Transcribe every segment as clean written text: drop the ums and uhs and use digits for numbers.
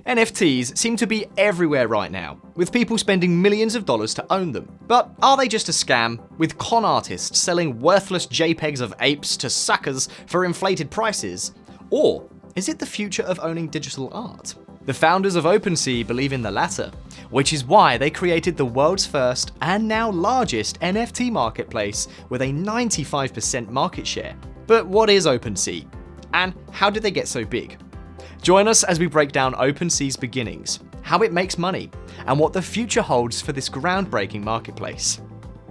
NFTs seem to be everywhere right now, with people spending millions of dollars to own them. But are they just a scam, with con artists selling worthless JPEGs of apes to suckers for inflated prices? Or is it the future of owning digital art? The founders of OpenSea believe in the latter, which is why they created the world's first and now largest NFT marketplace with a 95% market share. But what is OpenSea? And how did they get so big? Join us as we break down OpenSea's beginnings, how it makes money, and what the future holds for this groundbreaking marketplace.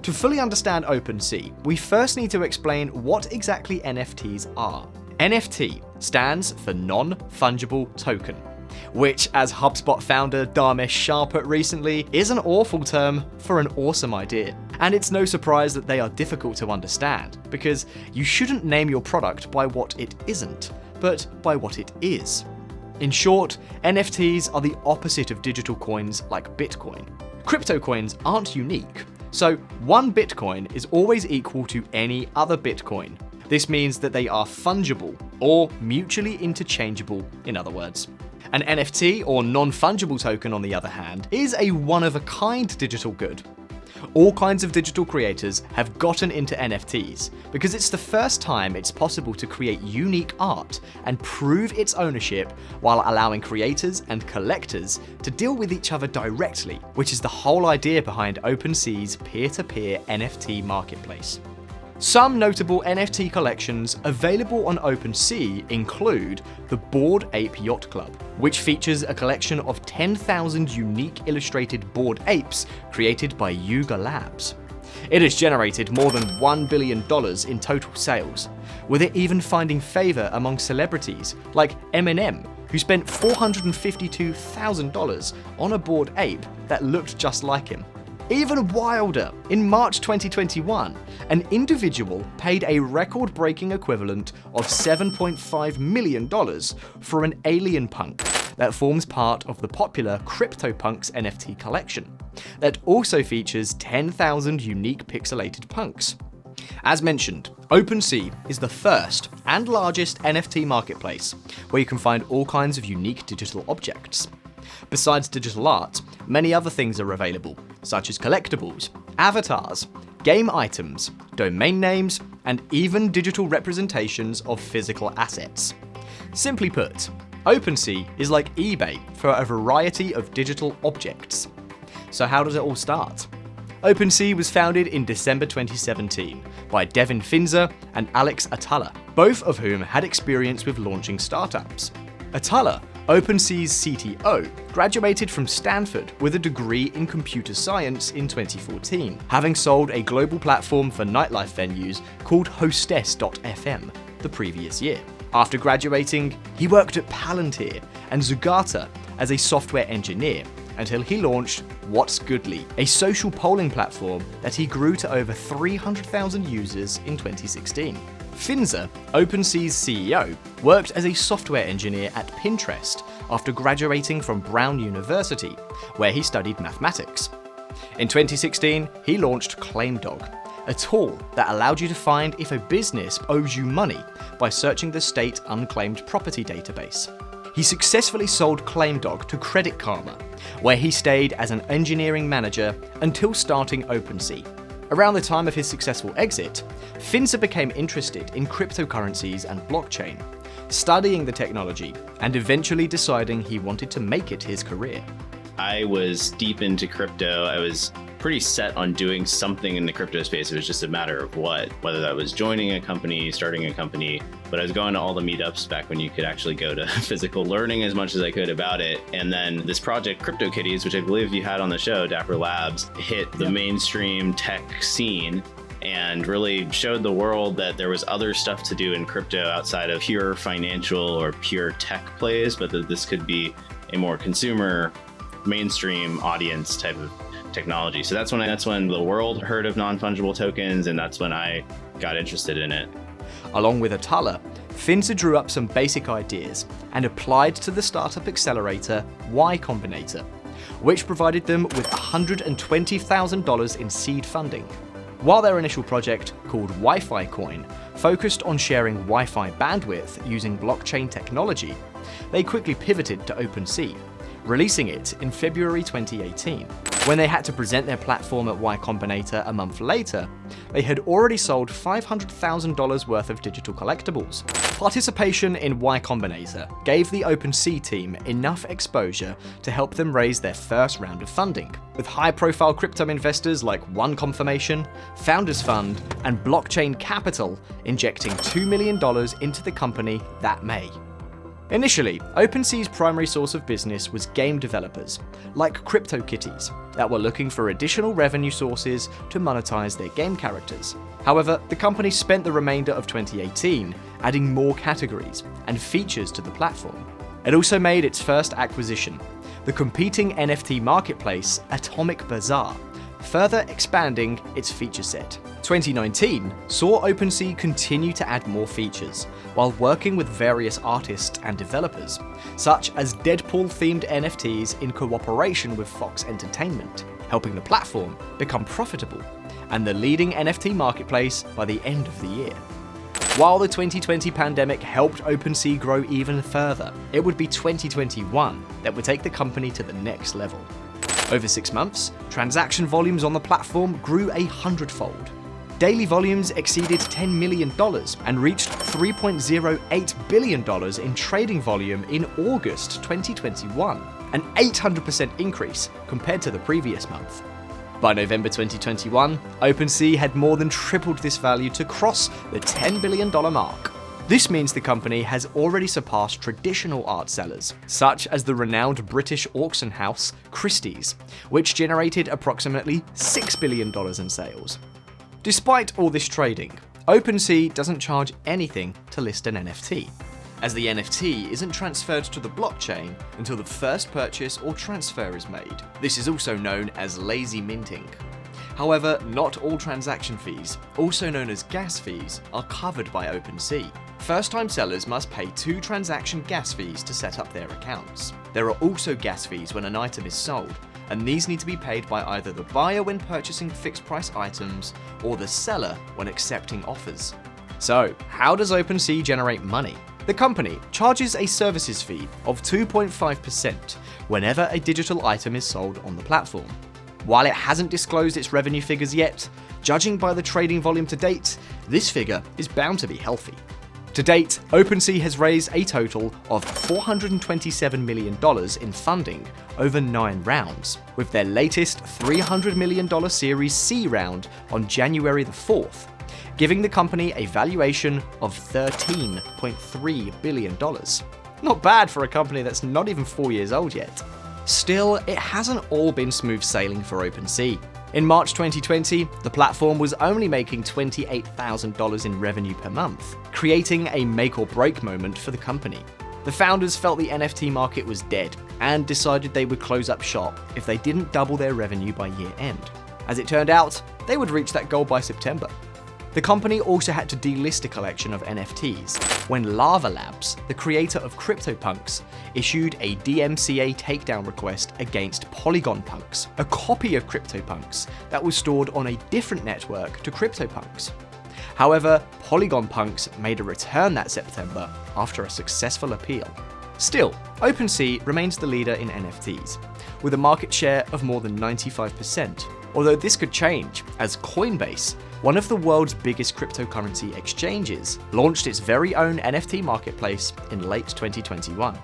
To fully understand OpenSea, we first need to explain what exactly NFTs are. NFT stands for Non-Fungible Token, which, as HubSpot founder Dharmesh Shah put recently, is an awful term for an awesome idea. And it's no surprise that they are difficult to understand, because you shouldn't name your product by what it isn't, but by what it is. In short, NFTs are the opposite of digital coins like Bitcoin. Crypto coins aren't unique, so one Bitcoin is always equal to any other Bitcoin. This means that they are fungible, or mutually interchangeable, in other words. An NFT, or non-fungible token, on the other hand, is a one-of-a-kind digital good. All kinds of digital creators have gotten into NFTs because it's the first time it's possible to create unique art and prove its ownership while allowing creators and collectors to deal with each other directly, which is the whole idea behind OpenSea's peer-to-peer NFT marketplace. Some notable NFT collections available on OpenSea include the Bored Ape Yacht Club, which features a collection of 10,000 unique illustrated bored apes created by Yuga Labs. It has generated more than $1 billion in total sales, with it even finding favour among celebrities like Eminem, who spent $452,000 on a bored ape that looked just like him. Even wilder, in March 2021, an individual paid a record-breaking equivalent of $7.5 million for an alien punk that forms part of the popular CryptoPunks NFT collection, that also features 10,000 unique pixelated punks. As mentioned, OpenSea is the first and largest NFT marketplace where you can find all kinds of unique digital objects. Besides digital art, many other things are available, such as collectibles, avatars, game items, domain names, and even digital representations of physical assets. Simply put, OpenSea is like eBay for a variety of digital objects. So how does it all start? OpenSea was founded in December 2017 by Devin Finzer and Alex Atallah, both of whom had experience with launching startups. Atallah, OpenSea's CTO, graduated from Stanford with a degree in computer science in 2014, having sold a global platform for nightlife venues called Hostess.fm the previous year. After graduating, he worked at Palantir and Zugata as a software engineer until he launched What's Goodly, a social polling platform that he grew to over 300,000 users in 2016. Finzer, OpenSea's CEO, worked as a software engineer at Pinterest after graduating from Brown University, where he studied mathematics. In 2016, he launched ClaimDog, a tool that allowed you to find if a business owes you money by searching the state unclaimed property database. He successfully sold ClaimDog to Credit Karma, where he stayed as an engineering manager until starting OpenSea. Around the time of his successful exit, Finzer became interested in cryptocurrencies and blockchain, studying the technology and eventually deciding he wanted to make it his career. I was deep into crypto. I was pretty set on doing something in the crypto space. It was just a matter of what, whether that was joining a company, starting a company, but I was going to all the meetups back when you could actually go to physical, learning as much as I could about it. And then this project, CryptoKitties, which I believe you had on the show, Dapper Labs, hit the mainstream tech scene and really showed the world that there was other stuff to do in crypto outside of pure financial or pure tech plays, but that this could be a more consumer, mainstream audience type of technology. So that's when the world heard of non-fungible tokens, and that's when I got interested in it. Along with Atallah, Finzer drew up some basic ideas and applied to the startup accelerator Y Combinator, which provided them with $120,000 in seed funding. While their initial project, called Wi-Fi Coin, focused on sharing Wi-Fi bandwidth using blockchain technology, they quickly pivoted to OpenSea, releasing it in February 2018. When they had to present their platform at Y Combinator a month later, they had already sold $500,000 worth of digital collectibles. Participation in Y Combinator gave the OpenSea team enough exposure to help them raise their first round of funding, with high-profile crypto investors like One Confirmation, Founders Fund, and Blockchain Capital injecting $2 million into the company that May. Initially, OpenSea's primary source of business was game developers, like CryptoKitties, that were looking for additional revenue sources to monetize their game characters. However, the company spent the remainder of 2018 adding more categories and features to the platform. It also made its first acquisition, the competing NFT marketplace Atomic Bazaar, further expanding its feature set. 2019 saw OpenSea continue to add more features, while working with various artists and developers, such as Deadpool-themed NFTs in cooperation with Fox Entertainment, helping the platform become profitable, and the leading NFT marketplace by the end of the year. While the 2020 pandemic helped OpenSea grow even further, it would be 2021 that would take the company to the next level. Over 6 months, transaction volumes on the platform grew 100-fold. Daily volumes exceeded $10 million and reached $3.08 billion in trading volume in August 2021, an 800% increase compared to the previous month. By November 2021, OpenSea had more than tripled this value to cross the $10 billion mark. This means the company has already surpassed traditional art sellers, such as the renowned British auction house Christie's, which generated approximately $6 billion in sales. Despite all this trading, OpenSea doesn't charge anything to list an NFT, as the NFT isn't transferred to the blockchain until the first purchase or transfer is made. This is also known as lazy minting. However, not all transaction fees, also known as gas fees, are covered by OpenSea. First-time sellers must pay 2 transaction gas fees to set up their accounts. There are also gas fees when an item is sold, and these need to be paid by either the buyer when purchasing fixed-price items or the seller when accepting offers. So, how does OpenSea generate money? The company charges a services fee of 2.5% whenever a digital item is sold on the platform. While it hasn't disclosed its revenue figures yet, judging by the trading volume to date, this figure is bound to be healthy. To date, OpenSea has raised a total of $427 million in funding over 9 rounds, with their latest $300 million Series C round on January the 4th, giving the company a valuation of $13.3 billion. Not bad for a company that's not even 4 years old yet. Still, it hasn't all been smooth sailing for OpenSea. In March 2020, the platform was only making $28,000 in revenue per month, creating a make-or-break moment for the company. The founders felt the NFT market was dead and decided they would close up shop if they didn't double their revenue by year end. As it turned out, they would reach that goal by September. The company also had to delist a collection of NFTs when Lava Labs, the creator of CryptoPunks, issued a DMCA takedown request against Polygon Punks, a copy of CryptoPunks that was stored on a different network to CryptoPunks. However, Polygon Punks made a return that September after a successful appeal. Still, OpenSea remains the leader in NFTs, with a market share of more than 95%, although this could change as Coinbase, one of the world's biggest cryptocurrency exchanges, launched its very own NFT marketplace in late 2021.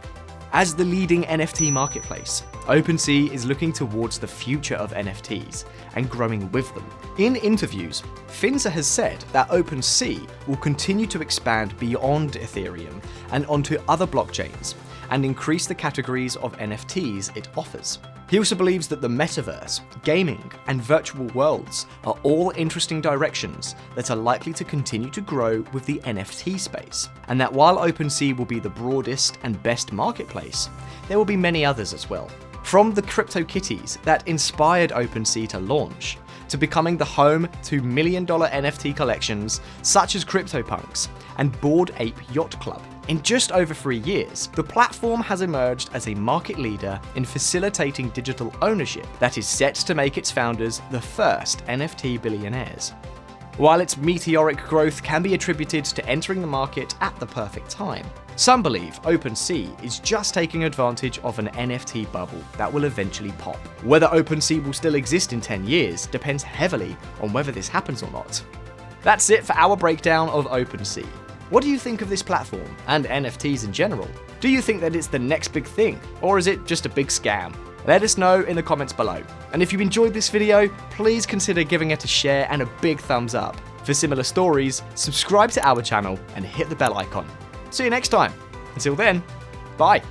As the leading NFT marketplace, OpenSea is looking towards the future of NFTs and growing with them. In interviews, Finzer has said that OpenSea will continue to expand beyond Ethereum and onto other blockchains and increase the categories of NFTs it offers. He also believes that the metaverse, gaming, and virtual worlds are all interesting directions that are likely to continue to grow with the NFT space, and that while OpenSea will be the broadest and best marketplace, there will be many others as well. From the CryptoKitties that inspired OpenSea to launch, to becoming the home to $1 million NFT collections such as CryptoPunks and Bored Ape Yacht Club. In just over 3 years, the platform has emerged as a market leader in facilitating digital ownership that is set to make its founders the first NFT billionaires. While its meteoric growth can be attributed to entering the market at the perfect time, some believe OpenSea is just taking advantage of an NFT bubble that will eventually pop. Whether OpenSea will still exist in 10 years depends heavily on whether this happens or not. That's it for our breakdown of OpenSea. What do you think of this platform and NFTs in general? Do you think that it's the next big thing, or is it just a big scam? Let us know in the comments below. And if you enjoyed this video, please consider giving it a share and a big thumbs up. For similar stories, subscribe to our channel and hit the bell icon. See you next time. Until then, bye.